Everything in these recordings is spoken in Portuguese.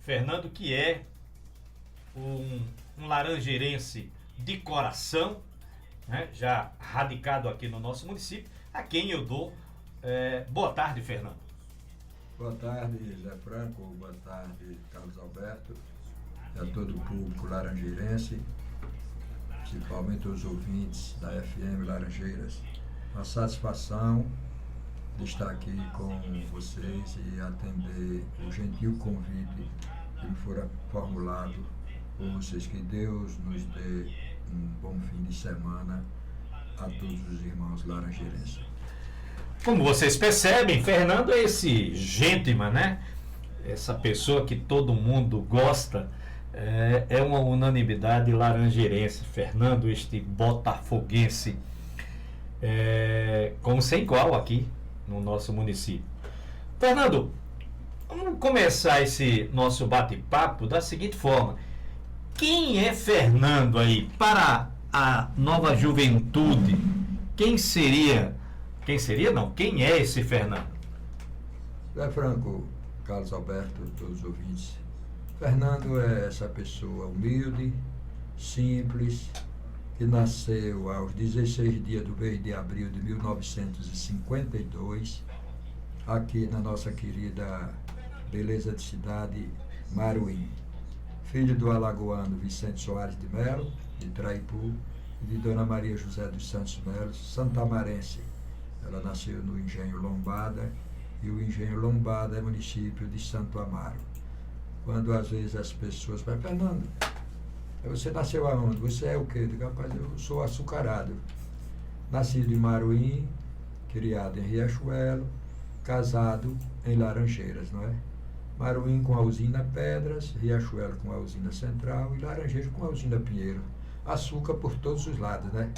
Fernando, que é um laranjeirense de coração, né, já radicado aqui no nosso município, a quem eu dou boa tarde, Fernando. Boa tarde, Zé Franco, boa tarde, Carlos Alberto, e a todo o público laranjeirense, principalmente os ouvintes da FM Laranjeiras. Uma satisfação de estar aqui com vocês e atender o gentil convite que me fora formulado por vocês. Que Deus nos dê um bom fim de semana a todos os irmãos laranjeirenses. Como vocês percebem, Fernando é esse gentleman, né? Essa pessoa que todo mundo gosta, é uma unanimidade laranjeirense. Fernando, este botafoguense, como sem igual aqui no nosso município. Fernando, vamos começar esse nosso bate-papo da seguinte forma. Quem é Fernando aí para a nova juventude? Quem é esse Fernando? Zé Franco, Carlos Alberto, todos os ouvintes. Fernando é essa pessoa humilde, simples, que nasceu aos 16 dias do mês de abril de 1952, aqui na nossa querida beleza de cidade, Maruim. Filho do alagoano Vicente Soares de Melo, de Traipu, e de Dona Maria José dos Santos Melo, santamarense. Ela nasceu no Engenho Lombada, e o Engenho Lombada é município de Santo Amaro. Quando às vezes as pessoas falam, Fernando, você nasceu aonde? Você é o quê? Eu digo, rapaz, eu sou açucarado. Nascido em Maruim, criado em Riachuelo, casado em Laranjeiras, não é? Maruim com a usina Pedras, Riachuelo com a usina Central e Laranjeiras com a usina Pinheiro. Açúcar por todos os lados, né?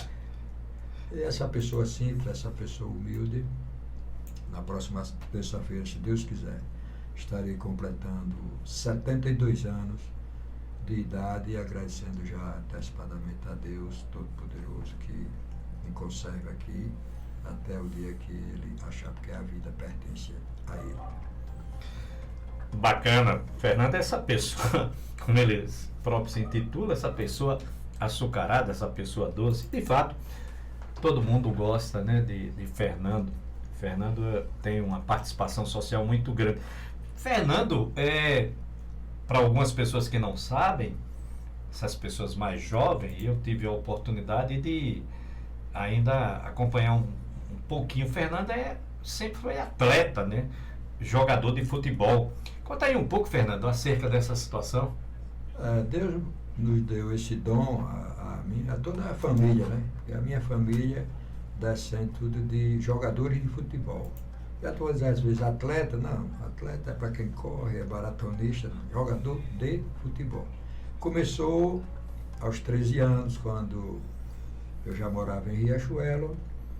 E essa pessoa simples, essa pessoa humilde, na próxima terça-feira, se Deus quiser, estarei completando 72 anos de idade e agradecendo já antecipadamente a Deus Todo-Poderoso que me conserva aqui até o dia que Ele achar que a vida pertence a Ele. Bacana. Fernando é essa pessoa, como ele próprio se intitula, essa pessoa açucarada, essa pessoa doce. De fato, todo mundo gosta, né, de Fernando. Fernando tem uma participação social muito grande. Fernando, para algumas pessoas que não sabem, essas pessoas mais jovens, eu tive a oportunidade de ainda acompanhar um pouquinho. Fernando sempre foi atleta, né? Jogador de futebol. Conta aí um pouco, Fernando, acerca dessa situação. Deus nos deu esse dom a toda a família, né? E a minha família descende tudo de jogadores de futebol. Já estou dizendo às vezes atleta, não, atleta é para quem corre, é maratonista, não, jogador de futebol. Começou aos 13 anos, quando eu já morava em Riachuelo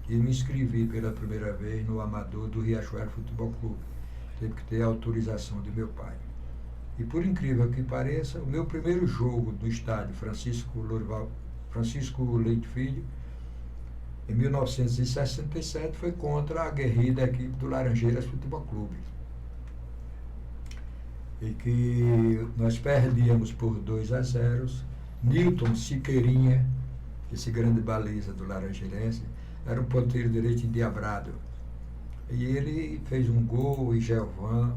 e me inscrevi pela primeira vez no Amador do Riachuelo Futebol Clube. Teve que ter a autorização de meu pai. E por incrível que pareça, o meu primeiro jogo no estádio Francisco Leite Filho, em 1967, foi contra a aguerrida equipe do Laranjeiras Futebol Clube. E que nós perdíamos por 2-0. Nilton Siqueirinha, esse grande baliza do Laranjeirense, era um ponteiro direito endiabrado. E ele fez um gol, e Gelvan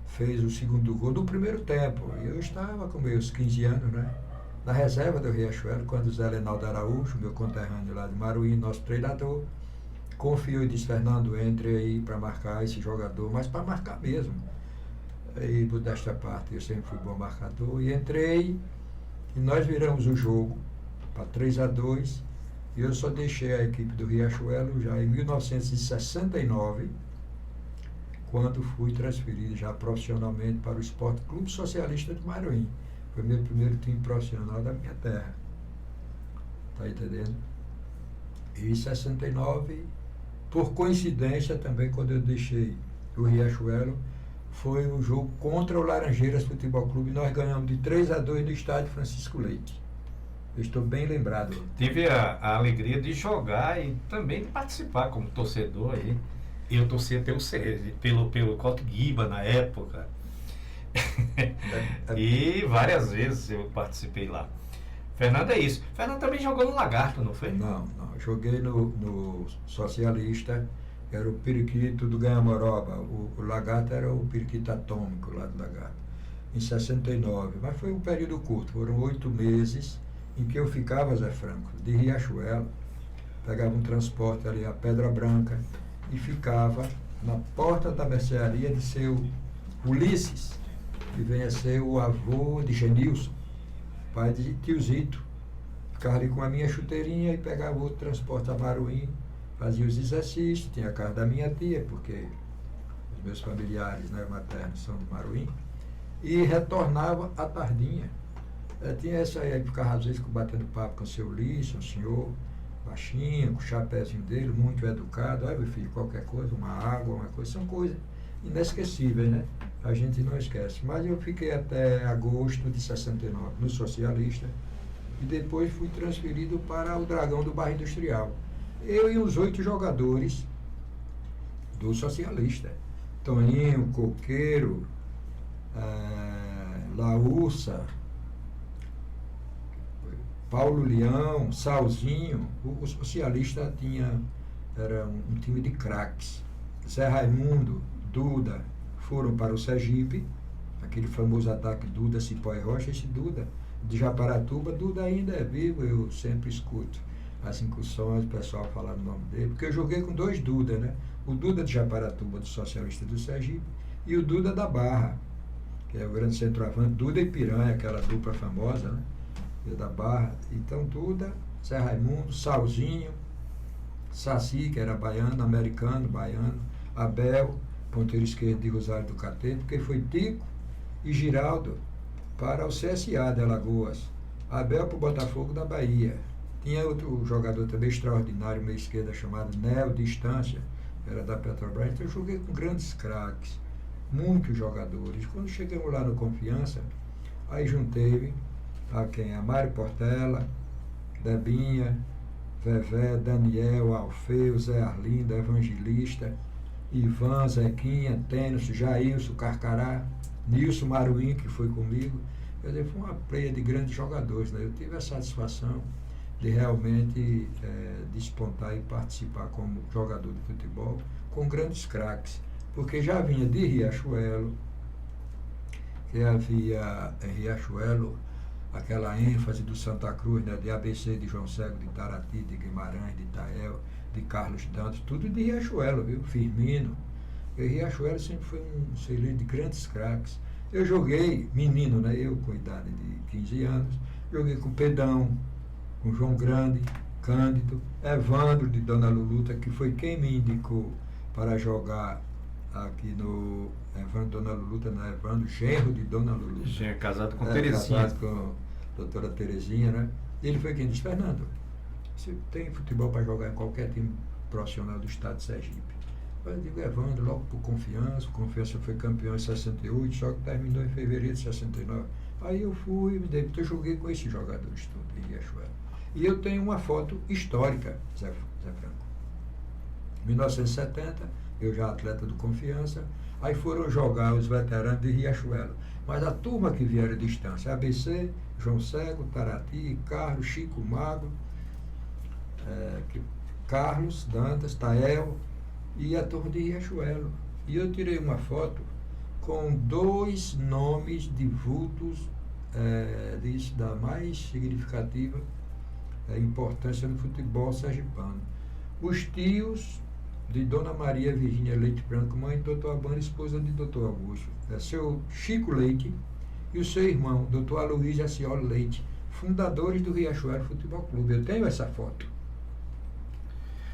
fez o segundo gol do primeiro tempo. E eu estava com meus 15 anos, né? Na reserva do Riachuelo, quando o Zé Lenaldo Araújo, meu conterrâneo lá de Maruim, nosso treinador, confiou e disse, Fernando, entre aí para marcar esse jogador, mas para marcar mesmo. E desta parte eu sempre fui bom marcador, e entrei, e nós viramos o jogo para 3-2, e eu só deixei a equipe do Riachuelo já em 1969, quando fui transferido já profissionalmente para o Esporte Clube Socialista de Maruim. Foi meu primeiro time profissional da minha terra. Tá entendendo? E em 69, por coincidência também, quando eu deixei o Riachuelo, foi um jogo contra o Laranjeiras Futebol Clube e nós ganhamos de 3-2 no estádio Francisco Leite. Eu estou bem lembrado. Tive a alegria de jogar e também de participar como torcedor aí. Eu torcia pelo Cote Guiba na época. E várias vezes eu participei lá. Fernando, é isso. Fernando também jogou no Lagarto, não foi? Não. Joguei no Socialista, era o periquito do Ganhamoroba. O Lagarto era o periquito atômico lá do Lagarto, em 69. Mas foi um período curto, foram 8 meses em que eu ficava, Zé Franco, de Riachuelo, pegava um transporte ali a Pedra Branca e ficava na porta da mercearia de seu Ulisses, que vem a ser o avô de Genilson, pai de Tiozito. Ficava ali com a minha chuteirinha e pegava outro transporte a Maruim, fazia os exercícios, tinha a casa da minha tia, porque os meus familiares, né, maternos são de Maruim, e retornava à tardinha. Tinha essa aí, ficava às vezes batendo papo com o seu Ulisses, um senhor baixinho, com o chapéuzinho dele, muito educado. Meu filho, qualquer coisa, uma água, uma coisa, são coisas inesquecíveis, né? A gente não esquece. Mas eu fiquei até agosto de 69 no Socialista e depois fui transferido para o Dragão do Bairro Industrial. Eu e os 8 jogadores do Socialista. Toninho, Coqueiro, Laúça, Paulo Leão, Salzinho. O Socialista era um time de craques. Zé Raimundo, Duda, foram para o Sergipe, aquele famoso ataque Duda, Cipó e Rocha. Esse Duda, de Japaratuba, Duda ainda é vivo, eu sempre escuto as incursões, o pessoal falar o nome dele, porque eu joguei com 2 Duda, né? O Duda de Japaratuba, do Socialista do Sergipe, e o Duda da Barra, que é o grande centroavante, Duda e Piranha, aquela dupla famosa, né? Da Barra. Então, Duda, Zé Raimundo, Salzinho, Saci, que era baiano, americano, baiano, Abel, ponteiro esquerdo de Rosário do Catete, porque foi Tico e Giraldo para o CSA de Alagoas, Abel para o Botafogo da Bahia. Tinha outro jogador também extraordinário, meia esquerda, chamado Neo Distância, era da Petrobras. Então eu joguei com grandes craques, muitos jogadores. Quando chegamos lá no Confiança, aí juntei a Mário Portela, Debinha, Vevé, Daniel, Alfeu, Zé Arlindo, Evangelista, Ivan, Zequinha, Tênis, Jailson, Carcará, Nilson Maruim, que foi comigo. Quer dizer, foi uma pleia de grandes jogadores, né? Eu tive a satisfação de realmente despontar e participar como jogador de futebol com grandes craques, porque já vinha de Riachuelo, que havia em Riachuelo aquela ênfase do Santa Cruz, né, de ABC, de João Cego, de Tarati, de Guimarães, de Itael, de Carlos Dantas, tudo de Riachuelo, viu? Firmino. E Riachuelo sempre foi um celeiro de grandes craques. Eu joguei, menino, né, eu com idade de 15 anos, joguei com Pedão, com João Grande, Cândido, Evandro de Dona Luluta, que foi quem me indicou para jogar aqui no Evandro Dona Luluta, não, Evandro, genro de Dona Luluta. Genro, casado com Terezinha. Casado com a doutora Terezinha, né? Ele foi quem disse: Fernando, você tem futebol para jogar em qualquer time profissional do estado de Sergipe. Eu digo: Evandro, logo por Confiança. O Confiança foi campeão em 68, só que terminou em fevereiro de 69. Aí eu fui, me dei, eu joguei com esses jogadores todos em Riachuelo. E eu tenho uma foto histórica, Zé Franco. Em 1970, eu já atleta do Confiança, aí foram jogar os veteranos de Riachuelo. Mas a turma que vieram de distância, ABC, João Cego, Tarati, Carlos, Chico Magro, Carlos, Dantas, Tael e a turma de Riachuelo. E eu tirei uma foto com 2 nomes de vultos da mais significativa importância no futebol sergipano. Os tios de Dona Maria Virgínia Leite Branco, mãe de Dr. Abana, esposa de Dr. Augusto. Seu Chico Leite e o seu irmão, Dr. Aloysio Acioli Leite, fundadores do Riachuelo Futebol Clube. Eu tenho essa foto.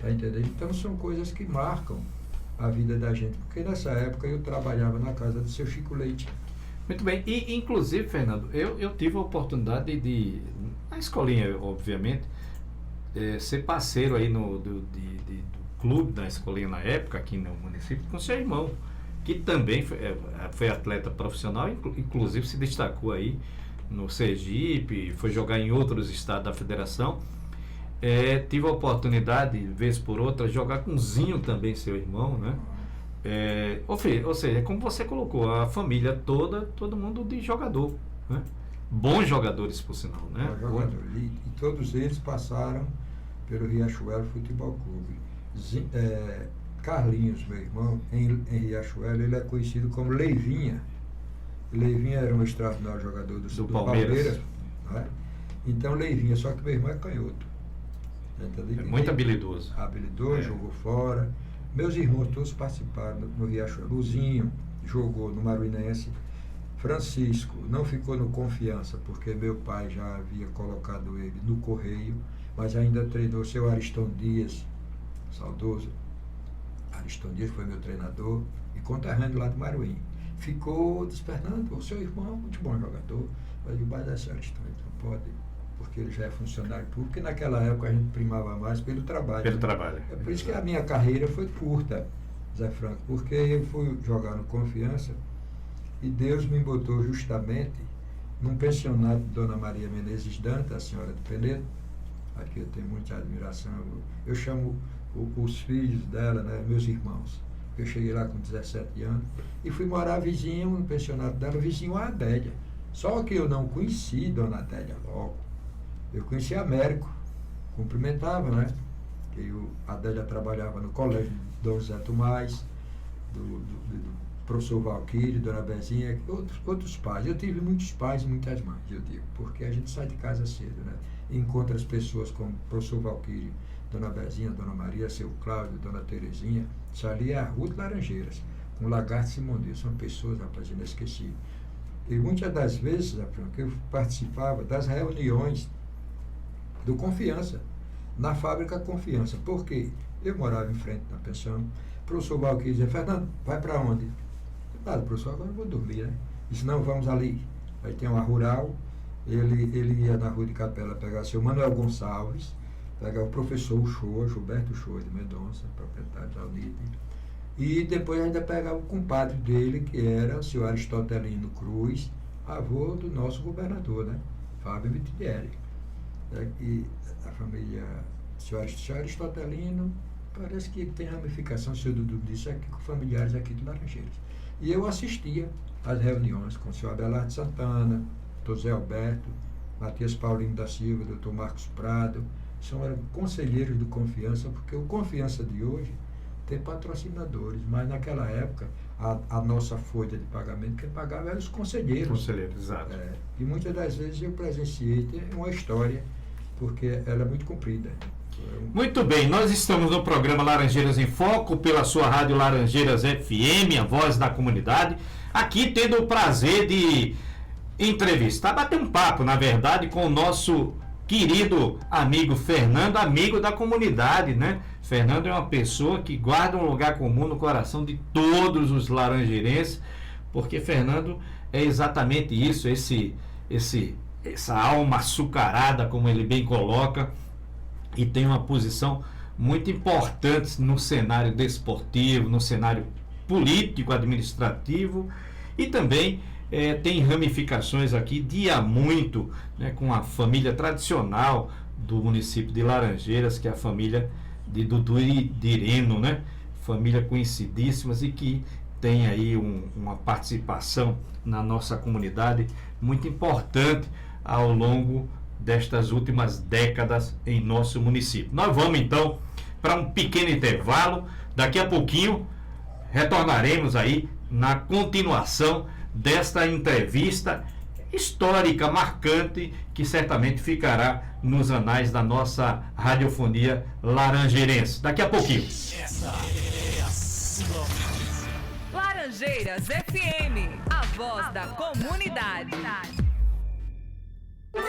Tá entendendo? Então são coisas que marcam a vida da gente, porque nessa época eu trabalhava na casa do seu Chico Leite. Muito bem, e inclusive, Fernando, eu tive a oportunidade de, na escolinha, obviamente, ser parceiro aí do clube da escolinha na época, aqui no município, com seu irmão, que também foi atleta profissional, inclusive se destacou aí no Sergipe, foi jogar em outros estados da federação. Tive a oportunidade, vez por outra, jogar com o Zinho também, seu irmão, né? Ou seja, como você colocou, a família toda, todo mundo de jogador, né? Bons jogadores, por sinal, né? Bons jogadores. E todos eles passaram pelo Riachuelo Futebol Clube. Carlinhos, meu irmão, em Riachuelo, ele é conhecido como Leivinha. Leivinha era um extraordinário jogador do Palmeiras, né? Então Leivinha, só que meu irmão é canhoto. É muito habilidoso. Habilidoso, jogou fora. Meus irmãos todos participaram no Riachuelo. Luzinho jogou no Maruinense. Francisco não ficou no Confiança, porque meu pai já havia colocado ele no Correio, mas ainda treinou seu Ariston Dias, saudoso. Ariston Dias foi meu treinador e conterrâneo lá do Maruim. Ficou despertando, o seu irmão é muito bom jogador, mas esse Ariston não pode, porque ele já é funcionário público, e naquela época a gente primava mais pelo trabalho. Pelo trabalho. É por isso que a minha carreira foi curta, Zé Franco, porque eu fui jogar no Confiança e Deus me botou justamente num pensionato de Dona Maria Menezes Dantas, a senhora do Penedo, a que eu tenho muita admiração. Eu chamo os filhos dela, né, meus irmãos. Eu cheguei lá com 17 anos e fui morar vizinho no pensionato dela, vizinho a Adélia. Só que eu não conheci Dona Adélia logo. Eu conheci Américo, cumprimentava, né? A Adélia trabalhava no colégio Dom José Tomás, do professor Valquírio, Dona Bezinha, outros pais. Eu tive muitos pais e muitas mães, eu digo, porque a gente sai de casa cedo, né? E encontra as pessoas como o professor Valquírio, Dona Bezinha, Dona Maria, seu Cláudio, Dona Terezinha. Isso ali é a Rua de Laranjeiras, com Lagarto Simondê. São pessoas, rapaz, inesquecíveis. E muitas das vezes, eu participava das reuniões do Confiança, na fábrica Confiança. Por quê? Eu morava em frente da pensão. O professor Valquírio dizia: Fernando, vai para onde? Nada, professor, agora eu vou dormir, né? Disse: não, vamos ali. Aí tem uma rural. Ele ia na Rua de Capela pegar seu Manuel Gonçalves, pegar o professor Uchoa, Gilberto Uchoa de Mendonça, proprietário da Unite, e depois ainda pegava o compadre dele, que era o senhor Aristotelino Cruz, avô do nosso governador, né? Fábio Mitidieri. E a família, o senhor Aristotelino, parece que tem ramificação, o senhor Dudu disse, aqui com familiares aqui de Laranjeiras. E eu assistia às reuniões com o senhor Abelardo Santana, doutor Zé Alberto, Matias Paulinho da Silva, doutor Marcos Prado. Eram conselheiros do Confiança, porque o Confiança de hoje tem patrocinadores, mas naquela época a nossa folha de pagamento, quem pagava eram os conselheiros. Conselheiros, exato. E muitas das vezes eu presenciei, tem uma história, porque ela é muito comprida. Muito bem, nós estamos no programa Laranjeiras em Foco, pela sua rádio Laranjeiras FM, a voz da comunidade, aqui tendo o prazer de entrevistar, bater um papo, na verdade, com o nosso querido amigo Fernando, amigo da comunidade, né? Fernando é uma pessoa que guarda um lugar comum no coração de todos os laranjeirenses, porque Fernando é exatamente isso, essa alma açucarada, como ele bem coloca, e tem uma posição muito importante no cenário desportivo, no cenário político, administrativo, e também tem ramificações aqui de há muito, né, com a família tradicional do município de Laranjeiras, que é a família de Dudu e Direno, né? Família conhecidíssimas e que tem aí uma participação na nossa comunidade muito importante ao longo destas últimas décadas em nosso município. Nós vamos então para um pequeno intervalo, daqui a pouquinho retornaremos aí na continuação desta entrevista histórica, marcante, que certamente ficará nos anais da nossa radiofonia laranjeirense. Daqui a pouquinho. Essa é a sua Laranjeiras FM, a voz da comunidade.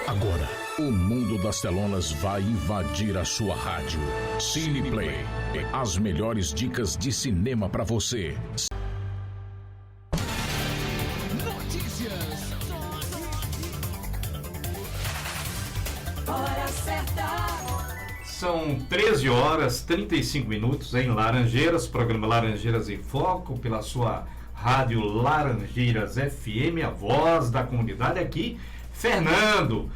Agora, o mundo das telonas vai invadir a sua rádio. Cineplay, as melhores dicas de cinema para você. Notícias. Hora certa. São 13 horas 35 minutos em Laranjeiras, programa Laranjeiras em Foco, pela sua rádio Laranjeiras FM, a voz da comunidade. Aqui, Fernando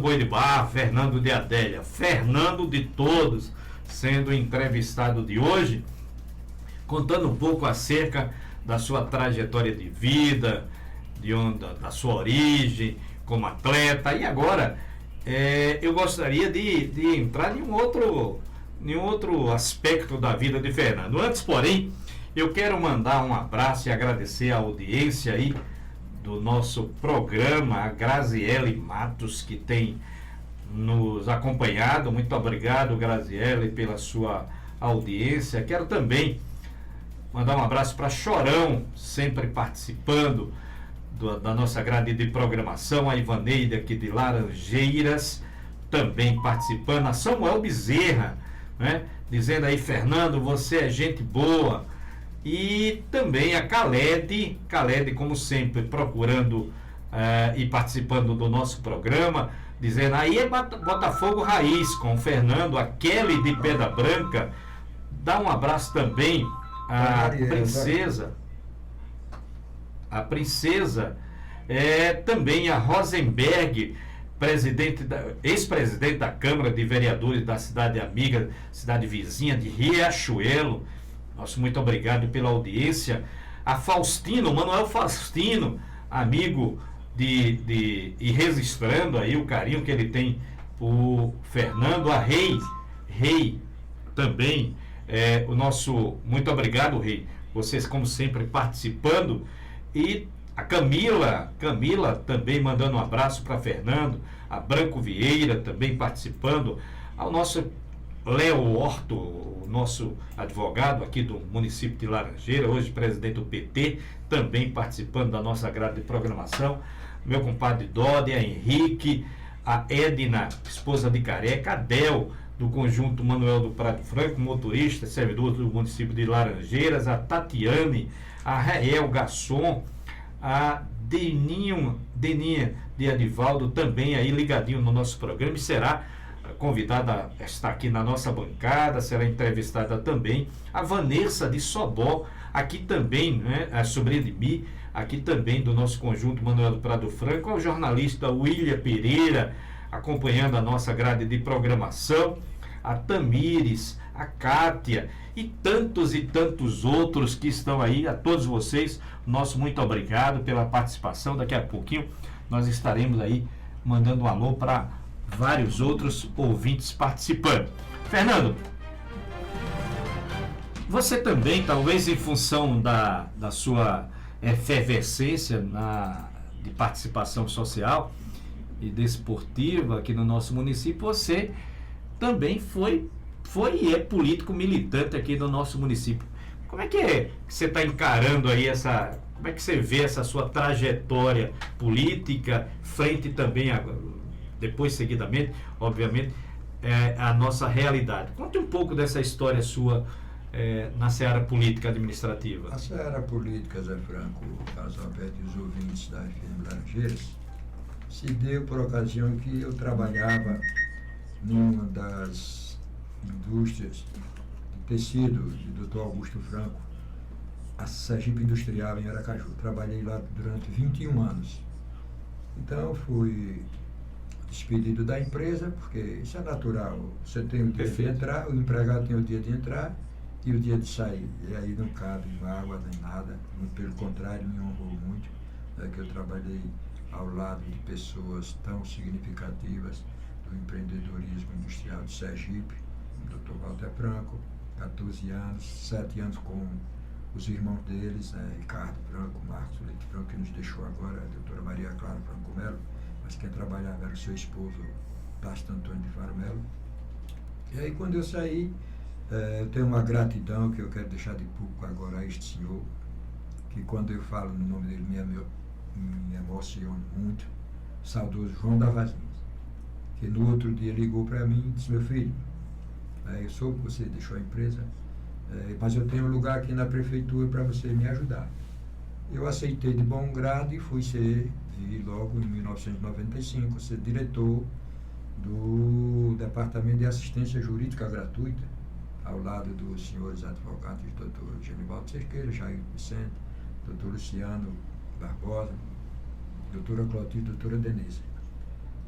Boi de Barro, Fernando de Adélia, Fernando de todos, sendo entrevistado de hoje, contando um pouco acerca da sua trajetória de vida, da sua origem como atleta. E agora eu gostaria de entrar em um outro aspecto da vida de Fernando. Antes, porém, eu quero mandar um abraço e agradecer a audiência aí do nosso programa, a Graziele Matos, que tem nos acompanhado. Muito obrigado, Graziele, pela sua audiência. Quero também mandar um abraço para Chorão, sempre participando da nossa grade de programação, a Ivaneide aqui de Laranjeiras, também participando, a Samuel Bezerra, né, dizendo aí: Fernando, você é gente boa. E também a Caled, como sempre, procurando e participando do nosso programa, dizendo: aí é Botafogo Raiz com o Fernando. A Kelly de Pedra Branca, dá um abraço também à princesa, também a Rosenberg, ex-presidente da Câmara de Vereadores da cidade amiga, cidade vizinha de Riachuelo. Nosso muito obrigado pela audiência. A Faustino, Manuel Faustino, amigo e registrando aí o carinho que ele tem por Fernando. A Rei também, o nosso muito obrigado, Rei, vocês como sempre participando. E a Camila também mandando um abraço para Fernando. A Branco Vieira também participando. Ao nosso Léo Horto, o nosso advogado aqui do município de Laranjeira, hoje presidente do PT, também participando da nossa grade de programação. Meu compadre Dodi, a Henrique, a Edna, esposa de Careca, a Del, do Conjunto Manuel do Prado Franco, motorista, servidor do município de Laranjeiras, a Tatiane, a Rael Gasson, a Deninha de Adivaldo, também aí ligadinho no nosso programa, e será convidada a estar aqui na nossa bancada, será entrevistada também a Vanessa de Sobó, aqui também, né, a sobrinha de mim, aqui também do nosso Conjunto Manuel do Prado Franco, ao jornalista William Pereira, acompanhando a nossa grade de programação, a Tamires, a Kátia e tantos outros que estão aí. A todos vocês, nosso muito obrigado pela participação. Daqui a pouquinho nós estaremos aí mandando um alô para vários outros ouvintes participando. Fernando, você também, talvez em função da sua efervescência de participação social e desportiva aqui no nosso município, você também foi e é político militante aqui no nosso município. Como é que você está encarando aí como é que você vê essa sua trajetória política, frente também depois, seguidamente, obviamente, a nossa realidade? Conte um pouco dessa história sua na seara política administrativa. A seara política, Zé Franco, Carlos Alberto e os ouvintes da FM Laranjeiras, se deu por ocasião que eu trabalhava numa das indústrias de tecido do Dr. Augusto Franco, a Sergipe Industrial em Aracaju. Trabalhei lá durante 21 anos. Então fui despedido da empresa, porque isso é natural. Você tem o dia de entrar, o empregado tem o dia de entrar e o dia de sair. E aí não cabe mágoa nem nada. Pelo contrário, me honrou muito, que eu trabalhei ao lado de pessoas tão significativas do empreendedorismo industrial de Sergipe, o Dr. Walter Franco, 14 anos, 7 anos com os irmãos deles, Ricardo Franco, Marcos Leite Franco, que nos deixou agora, a doutora Maria Clara Franco Melo, mas quem trabalhava era o seu esposo, Tasto Antônio de Faro Melo. E aí, quando eu saí, eu tenho uma gratidão que eu quero deixar de público agora a este senhor, que quando eu falo no nome dele me emociona muito, saudoso João Davazinhos, que no outro dia ligou para mim e disse: meu filho, eu soube que você deixou a empresa, mas eu tenho um lugar aqui na prefeitura para você me ajudar. Eu aceitei de bom grado e vi logo em 1995 ser diretor do Departamento de Assistência Jurídica Gratuita, ao lado dos senhores advogados, doutor Genivaldo Cerqueira, Jair Vicente, doutor Luciano Barbosa, doutora Clotilde, doutora Denise.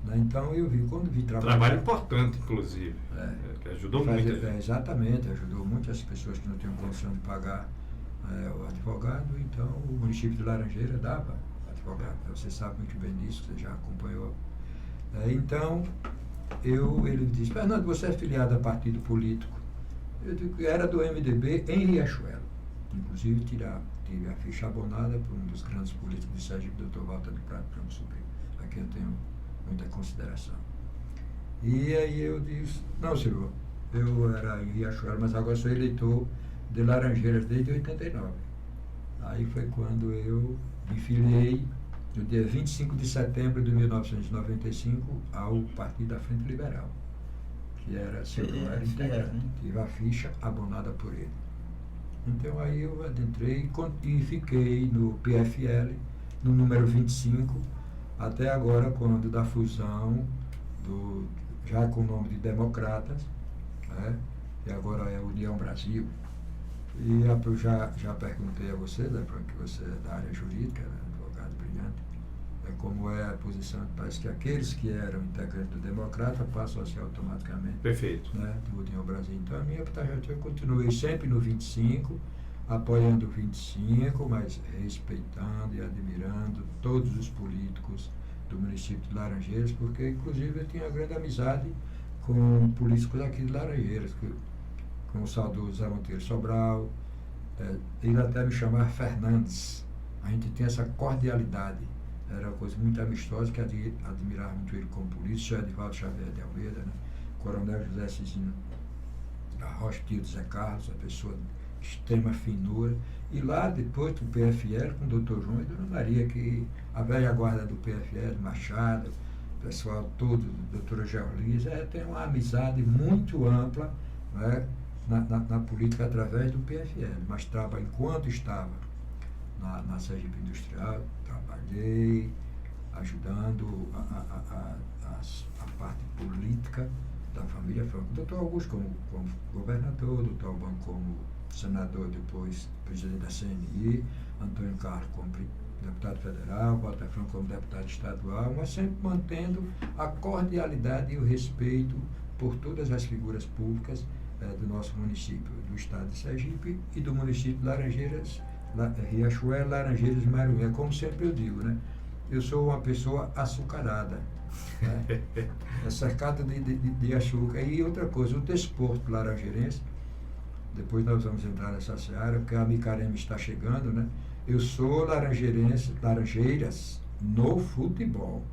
Né? Então eu vi, quando vi Trabalho importante, inclusive, que ajudou muito. Exatamente, ajudou muitas pessoas que não tinham condição de pagar o advogado, então o município de Laranjeira dava advogado. Você sabe muito bem disso, você já acompanhou. Então, ele disse, Fernando, você é filiado a partido político? Eu digo que era do MDB em Riachuelo. Inclusive, tive a ficha abonada por um dos grandes políticos de Sergipe, Dr. Walter de Prado Campos Sobrinho, a quem eu tenho muita consideração. E aí eu disse, não, senhor, eu era em Riachuelo, mas agora sou eleitor de Laranjeiras desde 89. Aí foi quando eu me filiei, no dia 25 de setembro de 1995, ao Partido da Frente Liberal, que era integrante, tive a ficha abonada por ele. Então aí eu adentrei e fiquei no PFL, no número 25, até agora, quando da fusão, já com o nome de Democratas, né, e agora é União Brasil. E eu já perguntei a você, né, que você é da área jurídica, né, advogado brilhante, como é a posição, parece que aqueles que eram integrantes do Democrata passam a ser automaticamente, perfeito, né, do União Brasil. Então a minha trajetória, eu continuei sempre no 25, apoiando o 25, mas respeitando e admirando todos os políticos do município de Laranjeiras, porque inclusive eu tinha grande amizade com políticos aqui de Laranjeiras, com o saudoso Zé Monteiro Sobral, ele até me chamava Fernandes. A gente tem essa cordialidade, era uma coisa muito amistosa, que admirava muito ele como político, o Edivaldo Xavier de Almeida, né? Coronel José Cizinho da Rocha, tio de Zé Carlos, uma pessoa de extrema finura. E lá depois do PFL, com o doutor João e Dona Maria, que a velha guarda do PFL, Machado, o pessoal todo, doutora Georlise, tem uma amizade muito ampla, né, na política através do PFL. Mas enquanto estava na Sergipe Industrial, trabalhei ajudando a parte política da família Franco. O doutor Augusto como governador, o doutor Alban como senador, depois presidente da CNI, Antônio Carlos como deputado federal, Walter Franco como deputado estadual, mas sempre mantendo a cordialidade e o respeito por todas as figuras públicas do nosso município, do estado de Sergipe e do município de Laranjeiras, Riachuelo, Laranjeiras e Marumé. Como sempre eu digo, né? Eu sou uma pessoa açucarada, né? É cercado de açúcar. E outra coisa, o desporto laranjeirense, depois nós vamos entrar nessa seara, porque a Micareme está chegando, né? Eu sou Laranjeiras no futebol,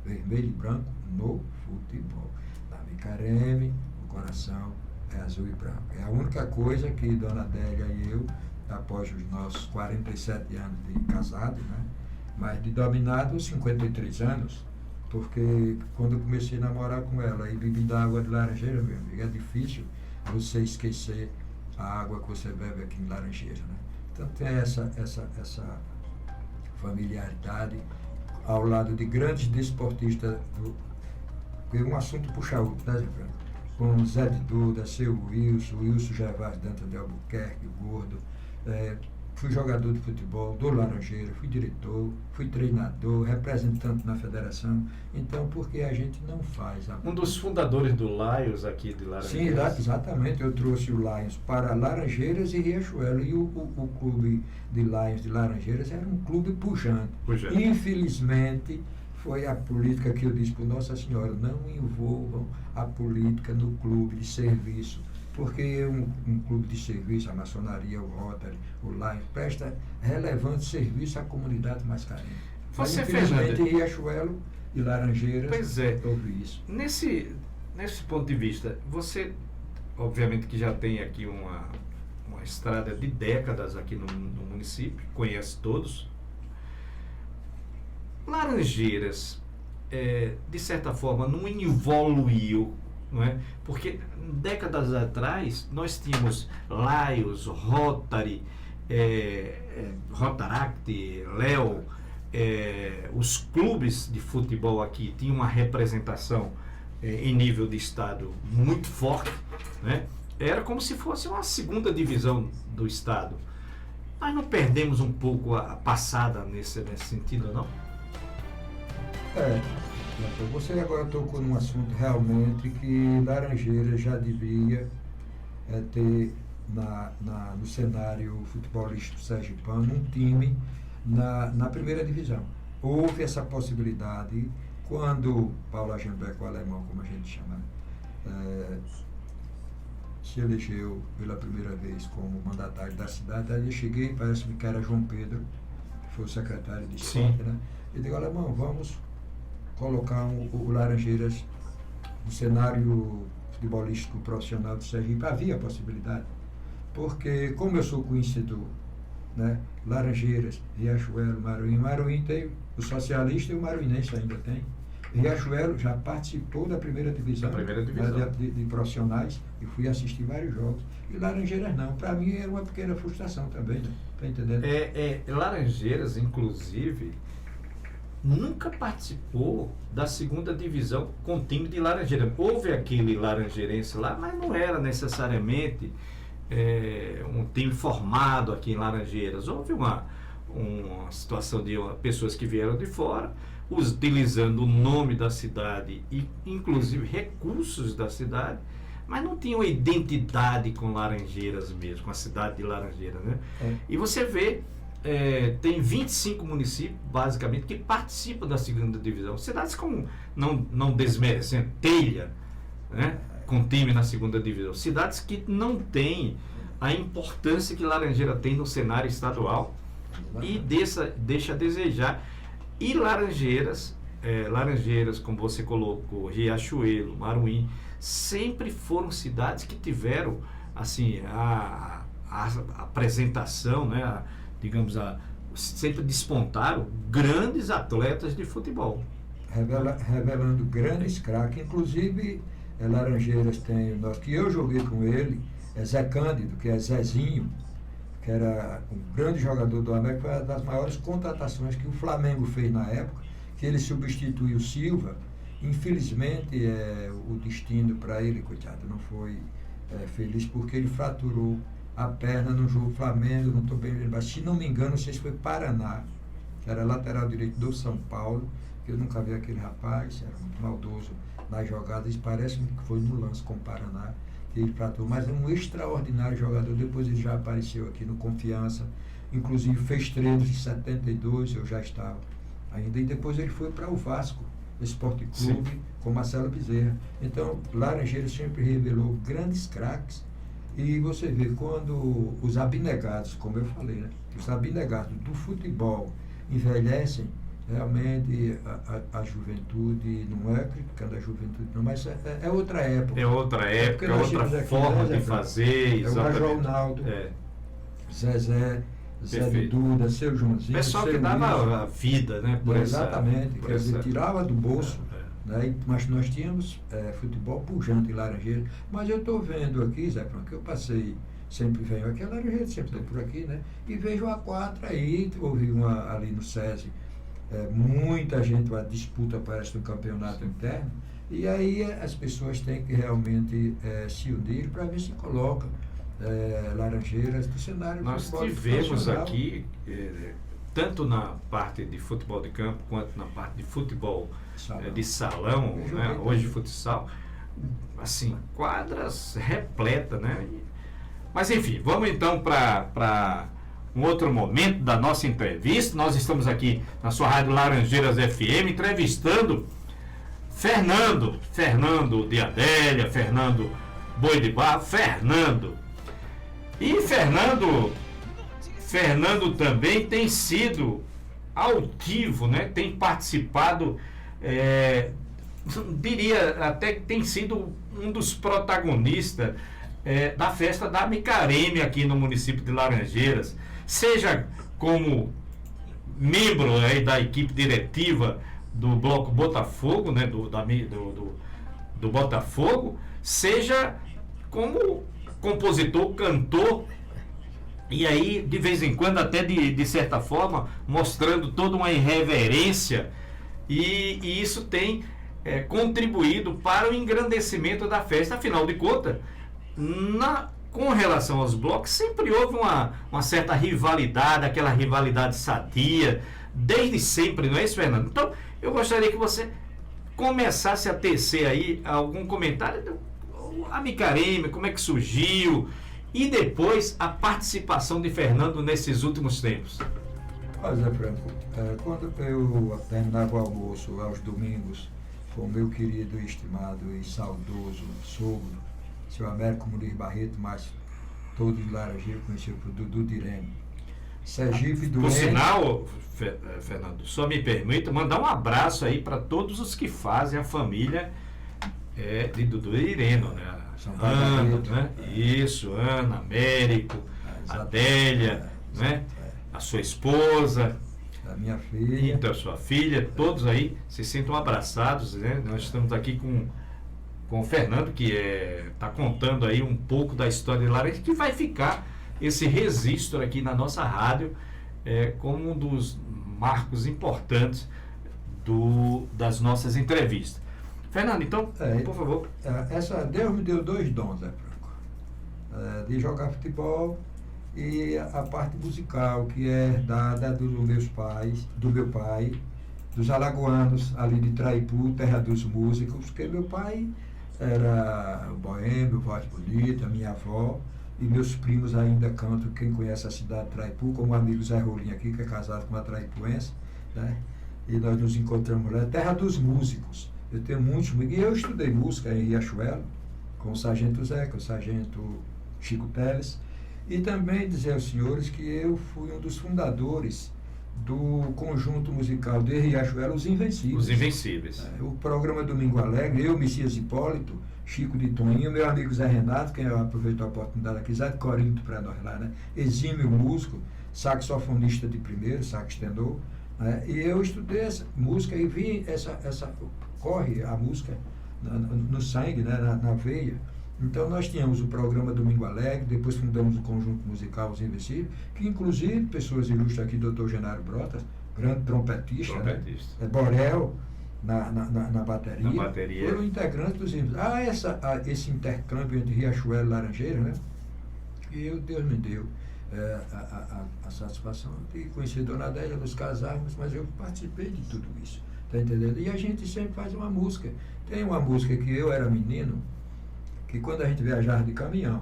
vermelho e branco no futebol. Na Micareme, o coração é azul e branco. É a única coisa que Dona Adélia e eu, após os nossos 47 anos de casado, né? Mas de dominado 53 anos, porque quando eu comecei a namorar com ela e bebi da água de Laranjeira, meu amigo, é difícil você esquecer a água que você bebe aqui em Laranjeira, né? Então tem essa familiaridade ao lado de grandes desportistas, porque um assunto puxa outro, né, Zé Franco? Com Zé de Duda, seu Wilson Gervásio Dantas de Albuquerque, o Gordo. Fui jogador de futebol do Laranjeira, fui diretor, fui treinador, representante na federação. Então, por que a gente não faz? Um dos fundadores do Lions aqui de Laranjeiras. Sim, exatamente. Eu trouxe o Lions para Laranjeiras e Riachuelo. E o clube de Lions de Laranjeiras era um clube pujante. Infelizmente, foi a política que eu disse para Nossa Senhora, não envolvam a política no clube de serviço. Porque um clube de serviço, a maçonaria, o Rotary, o Lions, presta relevante serviço à comunidade mais carente. Mas, infelizmente, Riachuelo e Laranjeiras, houve isso. Nesse ponto de vista, você, obviamente que já tem aqui uma estrada de décadas aqui no município, conhece todos. Laranjeiras, de certa forma, não evoluiu, não é? Porque décadas atrás nós tínhamos Lions, Rotary, Rotaract, Léo, os clubes de futebol aqui tinham uma representação em nível de estado muito forte, né? Era como se fosse uma segunda divisão do estado. Nós não perdemos um pouco a passada nesse sentido, não? Você agora tocou num assunto realmente que Laranjeiras já devia ter no cenário futebolístico sergipano um time na primeira divisão. Houve essa possibilidade quando Paulo Agenbeck, o alemão, como a gente chama, se elegeu pela primeira vez como mandatário da cidade. Aí eu cheguei, parece-me que era João Pedro, que foi o secretário de esporte, né? E digo, alemão, vamos colocar o Laranjeiras no cenário futebolístico profissional do Sergipe. Havia a possibilidade, porque como eu sou conhecedor, né, Laranjeiras, Riachuelo, Maruim tem o socialista e o maruinense ainda tem. Riachuelo já participou da primeira divisão, de profissionais, e fui assistir vários jogos. E Laranjeiras não. Para mim era uma pequena frustração também, né? Tá entendendo? Laranjeiras, inclusive, nunca participou da segunda divisão com o time de Laranjeiras. Houve aquele laranjeirense lá, mas não era necessariamente um time formado aqui em Laranjeiras. Houve uma situação de pessoas que vieram de fora, utilizando o nome da cidade e inclusive recursos da cidade, mas não tinham identidade com Laranjeiras mesmo, com a cidade de Laranjeiras, né? E você vê, tem 25 municípios, basicamente, que participam da segunda divisão. Cidades como, não desmerecendo, Telha, né? Com time na segunda divisão. Cidades que não têm a importância que Laranjeira tem no cenário estadual e deixa a desejar. E Laranjeiras, como você colocou, Riachuelo, Maruim, sempre foram cidades que tiveram assim, a apresentação, né? Sempre despontaram grandes atletas de futebol. Revelando grandes craques, inclusive Laranjeiras tem, que eu joguei com ele, Zé Cândido, que é Zezinho, que era um grande jogador do América, foi uma das maiores contratações que o Flamengo fez na época, que ele substituiu Silva. Infelizmente, o destino para ele, coitado, não foi feliz, porque ele fraturou a perna no jogo Flamengo, não estou bem lembrado, se não me engano, não sei se foi Paraná, que era lateral direito do São Paulo, que eu nunca vi aquele rapaz, era muito maldoso nas jogadas, parece-me que foi no lance com o Paraná, que ele fraturou, mas é um extraordinário jogador. Depois ele já apareceu aqui no Confiança, inclusive fez treinos em 72, eu já estava ainda, e depois ele foi para o Vasco Esporte Clube, sim, com Marcelo Bezerra. Então, Laranjeiras sempre revelou grandes craques, e você vê quando os abnegados, como eu falei, né, os abnegados do futebol envelhecem, realmente a juventude, não é criticando a juventude não, mas é outra época. É outra época, é outra forma de fazer, exatamente. É o Major Ronaldo, Zezé Duda, seu Joãozinho. Pessoal que dava a vida, né? Exatamente, quer dizer, tirava do bolso. Né? Mas nós tínhamos futebol pujante em Laranjeiras. Mas eu estou vendo aqui, Zé Franco, que eu passei, sempre venho aqui, a Laranjeiras sempre estou por aqui, né? E vejo a 4 aí, houve uma ali no SESI, muita gente, a disputa parece no campeonato interno, e aí as pessoas têm que realmente se unir para ver se colocam Laranjeiras do cenário. Nós tivemos aqui, tanto na parte de futebol de campo, quanto na parte de futebol de salão, né? Hoje futsal, assim, quadras repletas, né? Mas enfim, vamos então para um outro momento da nossa entrevista. Nós estamos aqui na sua rádio Laranjeiras FM entrevistando Fernando de Adélia, Fernando Boi de Barro, E Fernando também tem sido altivo, né? Tem participado, diria até que tem sido um dos protagonistas da festa da Micareme aqui no município de Laranjeiras, seja como membro da equipe diretiva do Bloco Botafogo, né, do Botafogo, seja como compositor, cantor, e aí de vez em quando até de certa forma mostrando toda uma irreverência, e isso tem contribuído para o engrandecimento da festa. Afinal de contas, com relação aos blocos, sempre houve uma certa rivalidade, aquela rivalidade sadia, desde sempre, não é isso, Fernando? Então, eu gostaria que você começasse a tecer aí algum comentário, a Micareme, como é que surgiu, e depois a participação de Fernando nesses últimos tempos. Olha, Zé Franco, quando eu terminava o almoço aos domingos com o meu querido, estimado e saudoso sogro, seu Américo Muniz Barreto, mas todos de Laranjeira conheciam por Dudu Direne. Sergipe do Por sinal, Fernando, só me permita mandar um abraço aí para todos os que fazem a família de Dudu e Ireno, né? Ana, né? Isso, Ana, Américo, Adélia, né? A sua esposa, a minha filha. Então, a sua filha, todos aí se sintam abraçados, né? Nós estamos aqui com o Fernando, que está contando aí um pouco da história de Laranjeira, que vai ficar esse registro aqui na nossa rádio como um dos marcos importantes das nossas entrevistas. Fernando, então, por favor. Deus me deu 2 dons, Zé Franco, de jogar futebol e a parte musical, que é herdada do meu pai, dos alagoanos, ali de Traipu, terra dos músicos, porque meu pai era boêmio, voz bonita, minha avó, e meus primos ainda cantam, quem conhece a cidade de Traipu, como o amigo Zé Rolim aqui, que é casado com uma traipuense, né? E nós nos encontramos lá, terra dos músicos. Eu tenho muitos amigos, e eu estudei música em Riachuelo, com o Sargento Zé, com o Sargento Chico Teles, e também dizer aos senhores que eu fui um dos fundadores do conjunto musical de Riachuelo, Os Invencíveis. Os Invencíveis. O programa Domingo Alegre, eu, Messias Hipólito, Chico de Toninho, meu amigo Zé Renato, quem aproveitou a oportunidade aqui, Zé de Corinto para nós lá, né? Exímio músico, saxofonista de primeiro, sax tenor, né? E eu estudei essa música e vi corre a música no sangue, né? na veia. Então nós tínhamos o programa Domingo Alegre, depois fundamos o conjunto musical Os Invencíveis, que inclusive pessoas ilustres aqui, Dr. Genaro Brotas, grande trompetista. Né? Borel na bateria, foram integrantes dos Invencíveis. Esse intercâmbio entre Riachuelo e Laranjeira, né? E Deus me deu a satisfação de conhecer Dona Adélia, nos casarmos, mas eu participei de tudo isso, tá entendendo? E a gente sempre faz uma música. Tem uma música que eu era menino, que quando a gente viajava de caminhão,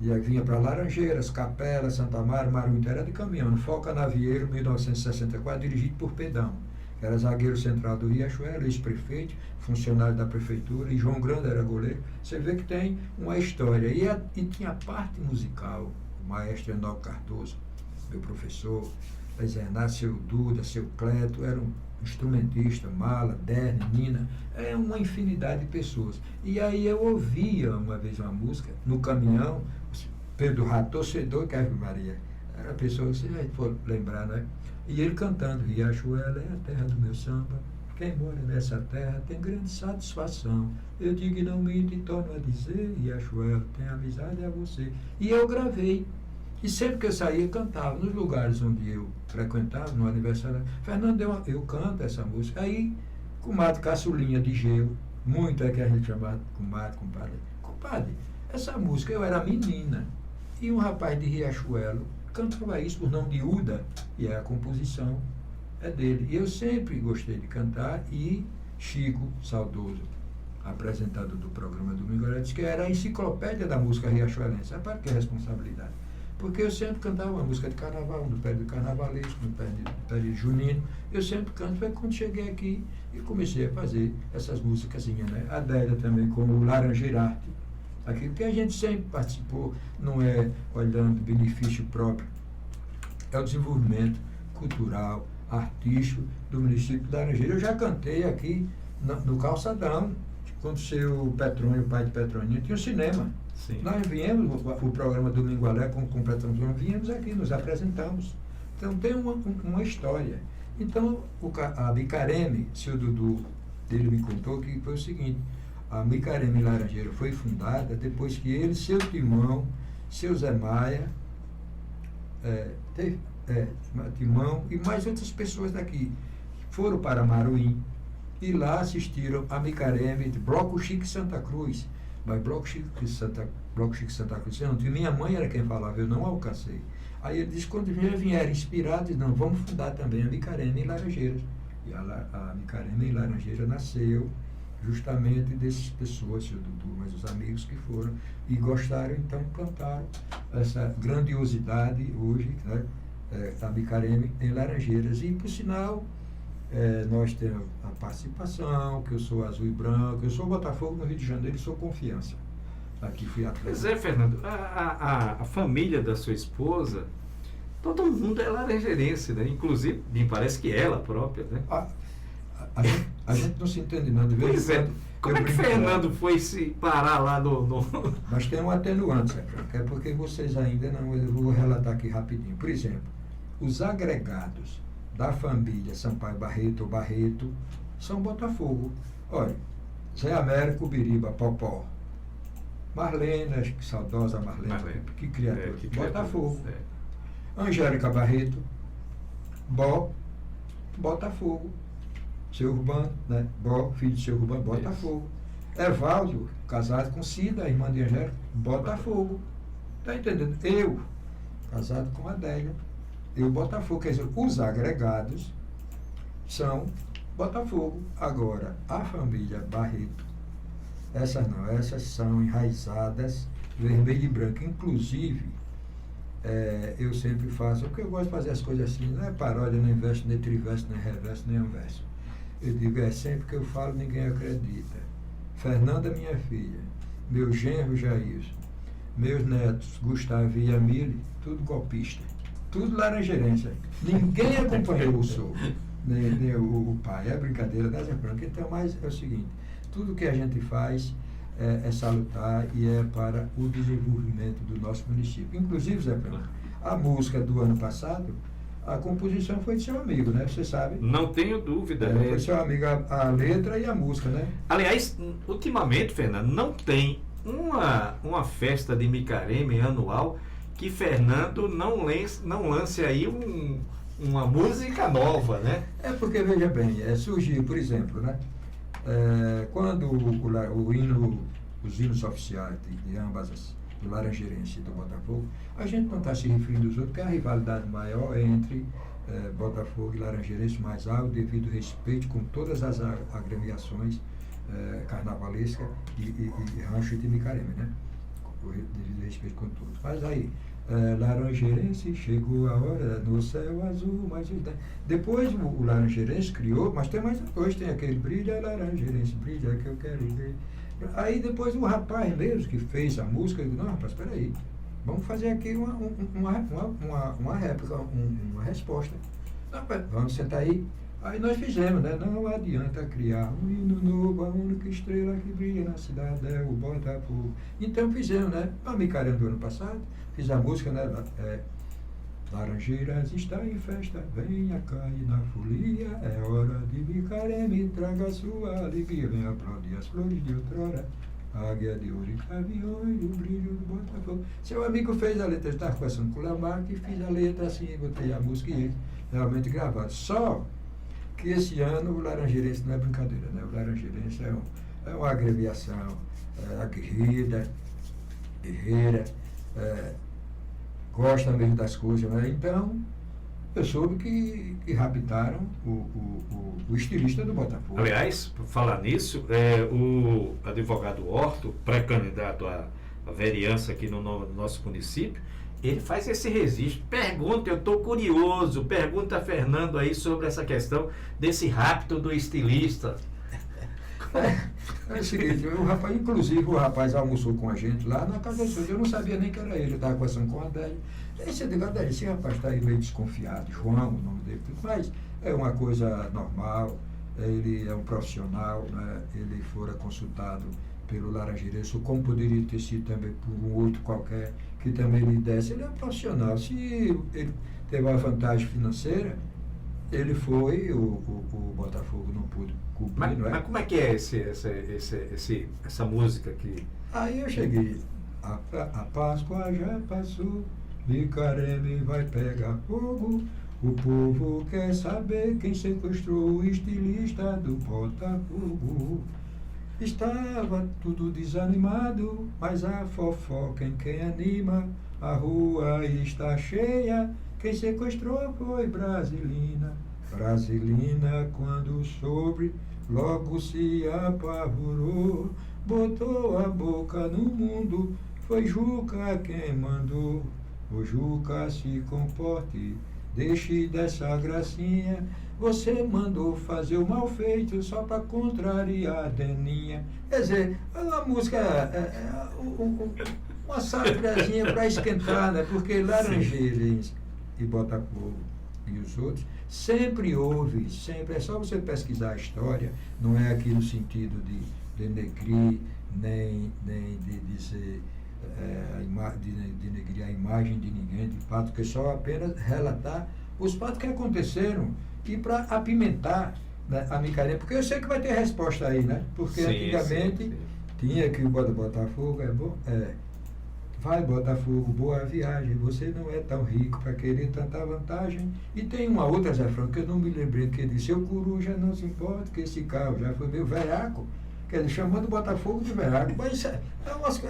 e vinha para Laranjeiras, Capela, Santa Mara, Marumité, era de caminhão, no Foca Navieiro, 1964, dirigido por Pedão, que era zagueiro central do Riachuelo, ex-prefeito, funcionário da prefeitura, e João Grande era goleiro. Você vê que tem uma história. E tinha a parte musical, o maestro Enol Cardoso, meu professor, Zé Renato, seu Duda, seu Cleto, era um instrumentista, Mala, Derne, Nina, uma infinidade de pessoas. E aí eu ouvia uma vez uma música no caminhão, Pedro Rato, torcedor, que Ave Maria, era a pessoa que você for lembrar, né? E ele cantando, Riachuelo é a terra do meu samba, quem mora nessa terra tem grande satisfação, eu digo e não minto e torno a dizer, Riachuelo tem amizade a você. E eu gravei. E sempre que eu saía, eu cantava. Nos lugares onde eu frequentava, no aniversário, Fernando, eu canto essa música. Aí, comadre Caçulinha de Gelo, muito que a gente chamava comadre, compadre, essa música, eu era menina. E um rapaz de Riachuelo cantava isso por nome de Uda, e a composição é dele. E eu sempre gostei de cantar, e Chico, saudoso, apresentador do programa Domingo Alegre, disse que era a enciclopédia da música riachuelense. Sabe para que responsabilidade? Porque eu sempre cantava uma música de carnaval, no período carnavalesco, no período junino. Eu sempre canto, foi quando cheguei aqui e comecei a fazer essas músicas, né? A Adélia também, como o Laranjeirarte. Aquilo que a gente sempre participou, não é olhando benefício próprio, é o desenvolvimento cultural, artístico do município de Laranjeira. Eu já cantei aqui no Calçadão, quando o seu Petrônio, o pai de Petroninha, tinha um cinema. Sim. Nós viemos, o programa Domingo Alegre, com Petrônio, viemos aqui, nos apresentamos. Então tem uma história. Então a Micareme, seu Dudu, ele me contou que foi o seguinte: a Micareme Laranjeira foi fundada depois que ele, seu Timão, seu Zé Maia, Timão e mais outras pessoas daqui foram para Maruim e lá assistiram a Micareme de Bloco Chique Santa Cruz. Mas Bloco Chique Santa Cruz, não, minha mãe era quem falava, eu não alcancei. Aí ele disse, quando já vieram inspirados, não, vamos fundar também a Micareme em Laranjeiras. E a Micareme em Laranjeira nasceu justamente dessas pessoas, o Dudu, mas os amigos que foram e gostaram, então plantaram essa grandiosidade hoje, né, da Micareme em Laranjeiras. E, por sinal, nós temos a participação, que eu sou azul e branco, eu sou Botafogo no Rio de Janeiro e sou Confiança. Aqui fui atleta. Pois é, Fernando, a família da sua esposa, todo mundo é laranjeirense, né? Inclusive, me parece que ela própria, né? A gente não se entende não. Pois é. Como é que Fernando foi se parar lá no... Mas tem um atenuante, é porque vocês ainda não... Eu vou relatar aqui rapidinho. Por exemplo, os agregados da família Sampaio Barreto ou Barreto são Botafogo. Olha, Zé Américo, Biriba, Popó, Marlene, acho que saudosa Marlene. Que criatura. Botafogo. Angélica Barreto, Botafogo. Seu Urbano, né? Filho de Seu Urbano, Botafogo. Evaldo, casado com Cida, irmã de Angélica, Botafogo. Tá entendendo? Eu, casado com Adélia, eu Botafogo. Quer dizer, os agregados são Botafogo. Agora, a família Barreto, essas são enraizadas, vermelho e branco. Inclusive, eu sempre faço, porque eu gosto de fazer as coisas assim, não é paródia, nem verso, nem triverso, nem reverso, nem anverso. Eu digo, sempre que eu falo, ninguém acredita. Fernanda, minha filha, meu genro Jailson, meus netos, Gustavo e Amílio, tudo golpista, tudo laranjeirense. Ninguém acompanhou o sogro, nem o pai. É brincadeira da Zé Branca. Então, mas é o seguinte, tudo que a gente faz é salutar e é para o desenvolvimento do nosso município. Inclusive, Zé Branca, a música do ano passado, a composição foi de seu amigo, né? Você sabe? Não tenho dúvida. Foi seu amigo a letra e a música, né? Aliás, ultimamente, Fernando, não tem uma festa de Micareme anual que Fernando não lance aí uma música nova, né? É porque, veja bem, surgiu, por exemplo, né? Quando os hinos oficiais de ambas do Laranjeirense e do Botafogo, a gente não está se referindo aos outros, porque a rivalidade maior é entre Botafogo e Laranjeirense, mais alto, devido ao respeito com todas as agremiações carnavalescas e rancho de Micareme, né? Devido ao respeito com todos. Mas aí, Laranjeirense, chegou a hora no céu azul, mas depois o Laranjeirense criou, mas tem mais depois, tem aquele brilha Laranjeirense, brilha que eu quero ver. Aí depois o rapaz mesmo que fez a música, eu digo, não, rapaz, espera aí, vamos fazer aqui uma réplica, uma resposta. Não, vamos sentar aí. Aí nós fizemos, né? Não adianta criar um hino novo, a única estrela que brilha na cidade é o Botafogo. Então fizemos, né? A Micareme do ano passado, fiz a música, né? Laranjeiras está em festa, venha cair na folia, é hora de Micareme, traga sua alegria, venha aplaudir as flores de outrora, águia de ouro e gaviões, o brilho do Botafogo. Seu amigo fez a letra, eu estava conversando com o Lamarck e fiz a letra assim, botei a música e ele realmente gravado. Só que esse ano o Laranjeirense não é brincadeira, né? O Laranjeirense é uma agremiação aguerrida, guerreira, gosta mesmo das coisas, né? Então, eu soube que raptaram o estilista do Botafogo. Aliás, por falar nisso, o advogado Horto, pré-candidato à vereança aqui no nosso município, ele faz esse registro. Pergunta, eu estou curioso, pergunta a Fernando aí sobre essa questão desse rapto do estilista. É o seguinte, inclusive o rapaz almoçou com a gente lá na casa dele. Eu não sabia nem que era ele, eu estava conversando com a Adélia. Eu digo, Adélia, esse rapaz está aí meio desconfiado, João, o nome dele, mas é uma coisa normal, ele é um profissional, né? Ele fora consultado pelo Laranjeirense, como poderia ter sido também por um outro qualquer que também lhe desse. Ele é um profissional. Se ele teve uma vantagem financeira, ele foi, o Botafogo não pôde cobrir, não é? Mas como é que é essa música aqui? Aí eu cheguei, a Páscoa já passou, Micareme vai pegar fogo, o povo quer saber quem sequestrou o estilista do Botafogo. Estava tudo desanimado, mas a fofoca em quem anima, a rua está cheia, quem sequestrou foi Brasilina, Brasilina, quando soube, logo se apavorou, botou a boca no mundo, foi Juca quem mandou. O Juca, se comporte, deixe dessa gracinha, você mandou fazer o mal feito só para contrariar a Deninha. Quer dizer, a música uma satrazinha para esquentar, né? Porque Laranjeiras e Botafogo e os outros sempre houve, sempre, é só você pesquisar a história, não é aqui no sentido de denegrir, nem de dizer, de denegrir a imagem de ninguém, de fato, que só apenas relatar os fatos que aconteceram e para apimentar, né, a micareta, porque eu sei que vai ter resposta aí, né? Porque antigamente tinha que o Botafogo é bom, vai Botafogo, boa viagem, você não é tão rico para querer tanta vantagem. E tem uma outra, Zé Franco, que eu não me lembrei, que disse, seu coruja não se importa, que esse carro já foi meio velhaco, quer dizer, chamando o Botafogo de velhaco, mas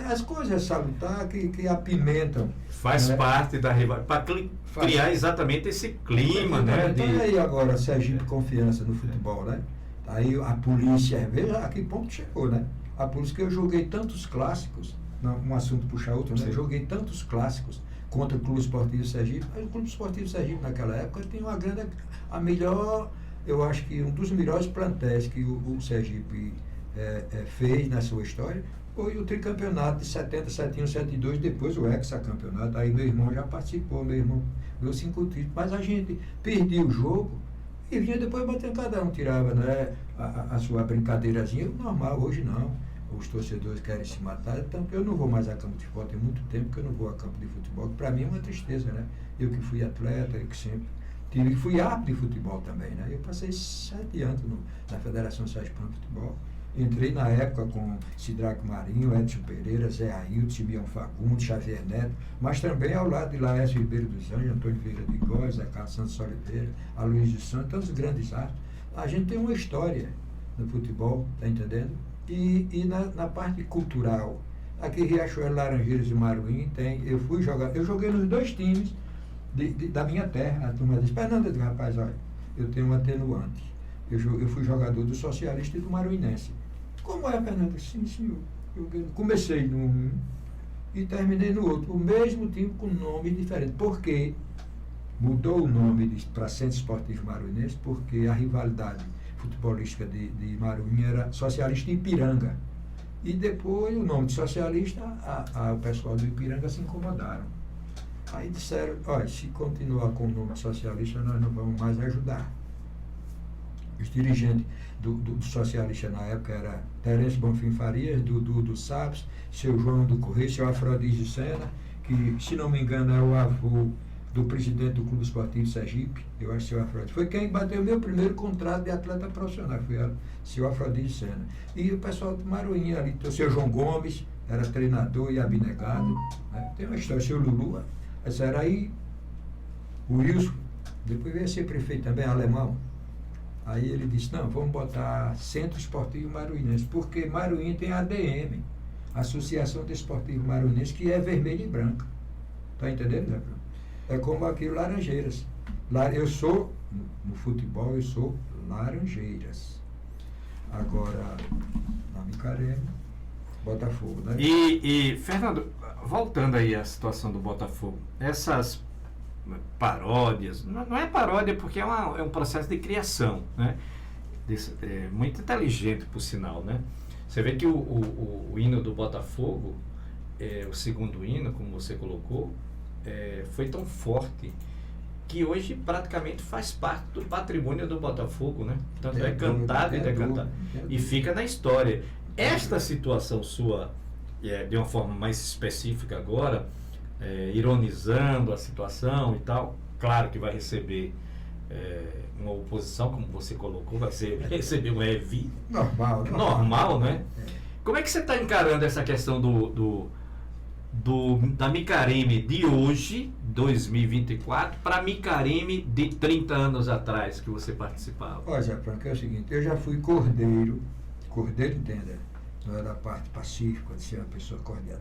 as coisas salutar que apimentam. Faz, né, parte da rivalidade, para criar exatamente esse clima, né? Então aí agora, Sergipe Confiança no futebol, né? Aí a polícia, veja a que ponto chegou, né? A polícia, que eu joguei tantos clássicos, um assunto puxa outro, né? Eu joguei tantos clássicos contra o Clube Esportivo Sergipe, mas o Clube Esportivo Sergipe naquela época tem a melhor, eu acho que um dos melhores plantéis que o Sergipe fez na sua história foi o tricampeonato de 70, 71, 72, depois o hexacampeonato. Aí meu irmão já participou, meu irmão deu 5 títulos, mas a gente perdia o jogo e vinha depois batendo, cada um tirava, né, a sua brincadeirazinha, normal. Hoje não, os torcedores querem se matar, então eu não vou mais a campo de futebol, tem muito tempo que eu não vou a campo de futebol, que para mim é uma tristeza, né? Eu que fui atleta, eu que sempre fui árbitro de futebol também, né? Eu passei 7 anos na Federação Sergipana de Futebol. Entrei na época com Sidraque Marinho, Edson Pereira, Zé Ailton, Simeão Fagundes, Xavier Neto, mas também ao lado de Laércio Ribeiro dos Anjos, Antônio Vieira de Góes, Zé Carlos Santos Oliveira, Aloysio Santos, tantos grandes árbitros. A gente tem uma história no futebol, tá entendendo? E na parte cultural, aqui Riachuelo, Laranjeiras e Maruim eu joguei nos 2 times da minha terra. A turma diz, Fernando, rapaz, olha, eu tenho um atenuante. Eu fui jogador do Socialista e do Maruinense. Como é, Fernando? Sim, senhor. Eu comecei num e terminei no outro. O mesmo time com nome diferente. Por quê? Mudou o nome para Centro Esportivo Maruinense, porque a rivalidade futebolística de Maruim era Socialista e Ipiranga. E depois o nome de Socialista, o pessoal do Ipiranga se incomodaram. Aí disseram, olha, se continuar com o nome de Socialista, nós não vamos mais ajudar. Os dirigentes do Socialista na época era Terence Bonfim Farias, do Saps, seu João do Correio, seu Afrodísio Sena, que, se não me engano, é o avô do presidente do Clube Esportivo Sergipe, eu acho que seu Afrodísio. Foi quem bateu o meu primeiro contrato de atleta profissional, foi seu Afrodísio Sena. E o pessoal do Maruim ali, o seu João Gomes, era treinador e abnegado. Né? Tem uma história, seu Lulu, essa era aí, o Wilson, depois veio a ser prefeito também, alemão. Aí ele disse, não, vamos botar Centro Esportivo Maruinense, porque Maruim tem a ADM, Associação Desportiva Maruinense, que é vermelha e branca. Tá entendendo, né? É como aqui Laranjeiras. Eu sou, no futebol, eu sou Laranjeiras. Agora, na Micarema, Botafogo, né? E, Fernando, voltando aí à situação do Botafogo, essas paródias, não é paródia porque é um processo de criação, né? Muito inteligente, por sinal, né? Você vê que o hino do Botafogo, o segundo hino, como você colocou, foi tão forte que hoje praticamente faz parte do patrimônio do Botafogo, né? Tanto é cantado e decantado. E fica na história. Esta situação sua, de uma forma mais específica agora, ironizando a situação e tal, claro que vai receber uma oposição, como você colocou, vai receber um heavy. Normal, né? Como é que você está encarando essa questão da Micareme de hoje, 2024, para a Micareme de 30 anos atrás, que você participava? Olha, Zé Franco, é o seguinte, eu já fui cordeiro, entenda, não era a parte pacífica de ser uma pessoa cordial,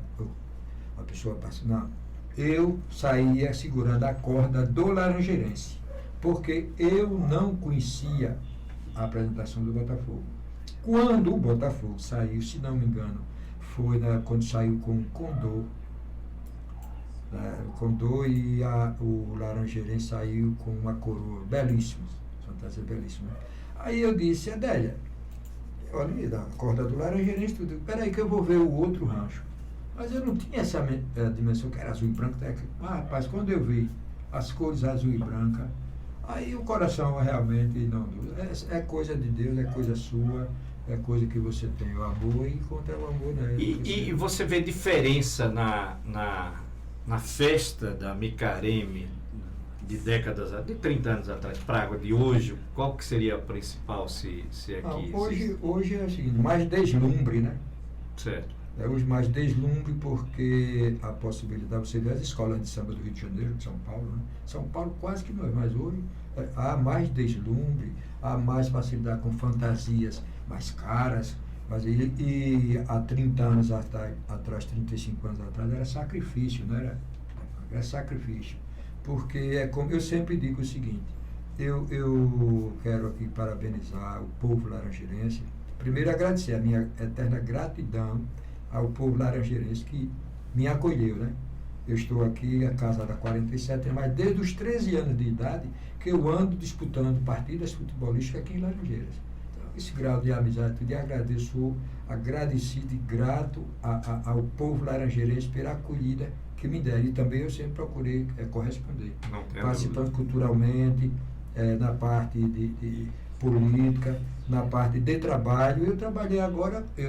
uma pessoa pacífica, não. Eu saía segurando a corda do Laranjeirense. porque eu não conhecia a apresentação do Botafogo. Quando o Botafogo saiu, se não me engano, foi quando saiu com o Condor, o Condor e o Laranjeirense saiu com uma coroa belíssima, fantasia belíssima. Aí eu disse, Adélia, olha, da corda do Laranjeirense, tudo, peraí que eu vou ver o outro rancho. Mas eu não tinha essa dimensão que era azul e branco. Rapaz, quando eu vi as cores azul e branca, aí o coração realmente não... É coisa de Deus, é coisa sua, é coisa que você tem o amor, e encontrar o amor, né? E você vê diferença na festa da Micareme de de 30 anos atrás para a água de hoje? Qual que seria a principal, se aqui hoje é o seguinte, mais deslumbre, né? Certo. É hoje mais deslumbre porque a possibilidade, você vê as escolas de samba do Rio de Janeiro, de São Paulo, né? São Paulo quase que não é, mas hoje há mais deslumbre, há mais facilidade com fantasias mais caras, mas e há 30 anos atrás, 35 anos atrás, era sacrifício, não era? Era sacrifício. Porque é como eu sempre digo o seguinte, eu quero aqui parabenizar o povo laranjeirense, primeiro agradecer a minha eterna gratidão ao povo laranjeirense que me acolheu, né? Eu estou aqui, casado há 47 anos, mas desde os 13 anos de idade que eu ando disputando partidas futebolísticas aqui em Laranjeiras. Então, esse grau de amizade, eu agradeço, agradecido e grato ao povo laranjeirense pela acolhida que me deram. E também eu sempre procurei corresponder, participando culturalmente, na parte de política, na parte de trabalho. Eu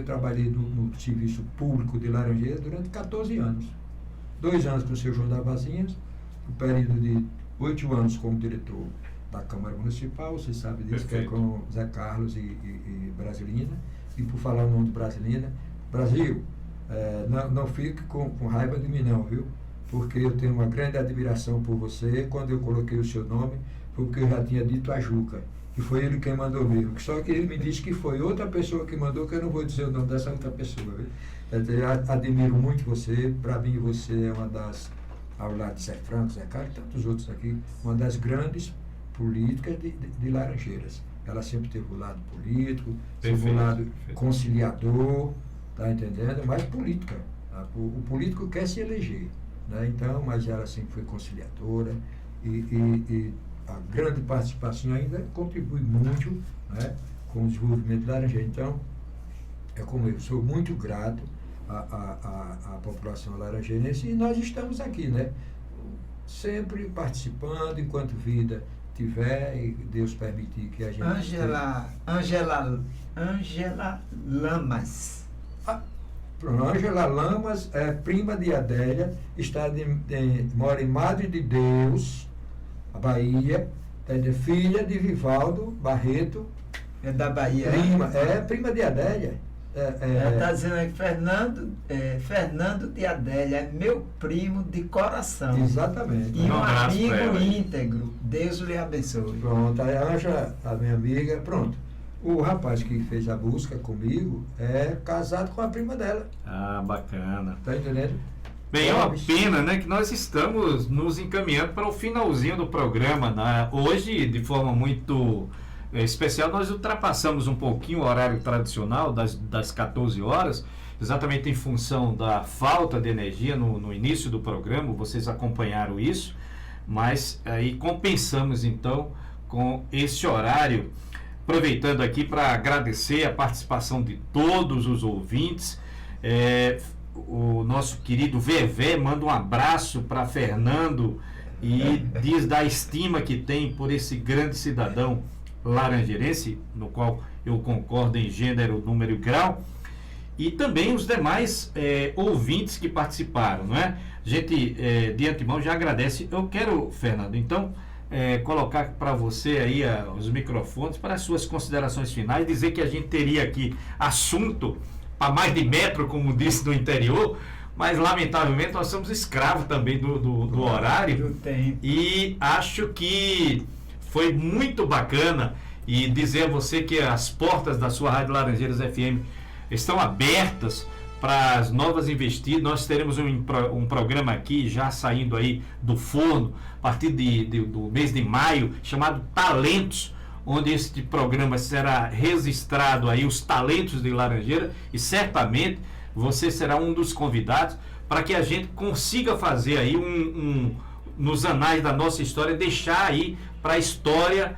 trabalhei no serviço público de Laranjeiras durante 14 anos. 2 anos com o seu João da Vazinhas, um período de 8 anos como diretor da Câmara Municipal, você sabe disso, perfeito, que é com Zé Carlos e Brasilina. E por falar o nome de Brasilina, Brasil, não fique com raiva de mim não, viu? Porque eu tenho uma grande admiração por você. Quando eu coloquei o seu nome, foi porque eu já tinha dito a Juca, e foi ele quem mandou mesmo. Só que ele me disse que foi outra pessoa que mandou, que eu não vou dizer o nome dessa outra pessoa, viu? Eu admiro muito você. Para mim você é uma das, ao lado de Zé Franco, Zé Carlos e tantos outros aqui, uma das grandes políticas de Laranjeiras. Ela sempre teve o lado político, teve o lado conciliador, tá entendendo? Mas política. O político quer se eleger, né? Então, mas ela sempre foi conciliadora e a grande participação ainda contribui muito, né, com o desenvolvimento da Laranjeira. Então, é como eu sou muito grato à população laranjeirense, e nós estamos aqui, né, sempre participando enquanto vida tiver e Deus permitir que a gente... Ângela Lamas. Ângela Lamas é prima de Adélia, mora em Madre de Deus, a Bahia, filha de Vivaldo Barreto. É da Bahia. Prima de Adélia. Está dizendo aí que Fernando de Adélia é meu primo de coração. Exatamente. E um amigo íntegro. Deus lhe abençoe. Pronto, a Ângela, a minha amiga, pronto. O rapaz que fez a busca comigo é casado com a prima dela. Ah, bacana. Tá entendendo? Bem, é uma pena, né, que nós estamos nos encaminhando para o finalzinho do programa, né? Hoje, de forma muito especial, nós ultrapassamos um pouquinho o horário tradicional das 14 horas, exatamente em função da falta de energia no início do programa. Vocês acompanharam isso, mas aí compensamos então com esse horário, aproveitando aqui para agradecer a participação de todos os ouvintes. O nosso querido Vevé manda um abraço para Fernando e diz da estima que tem por esse grande cidadão laranjeirense, no qual eu concordo em gênero, número e grau, e também os demais ouvintes que participaram, não é? A gente de antemão já agradece. Eu quero, Fernando, então colocar para você aí os microfones para as suas considerações finais, dizer que a gente teria aqui assunto para mais de metro, como disse no interior, mas lamentavelmente nós somos escravos também do horário, e acho que foi muito bacana, e dizer a você que as portas da sua Rádio Laranjeiras FM estão abertas para as novas investidas. Nós teremos um programa aqui já saindo aí do forno a partir do mês de maio, chamado Talentos, onde este programa será registrado aí os talentos de Laranjeira, e certamente você será um dos convidados para que a gente consiga fazer aí nos anais da nossa história, deixar aí para a história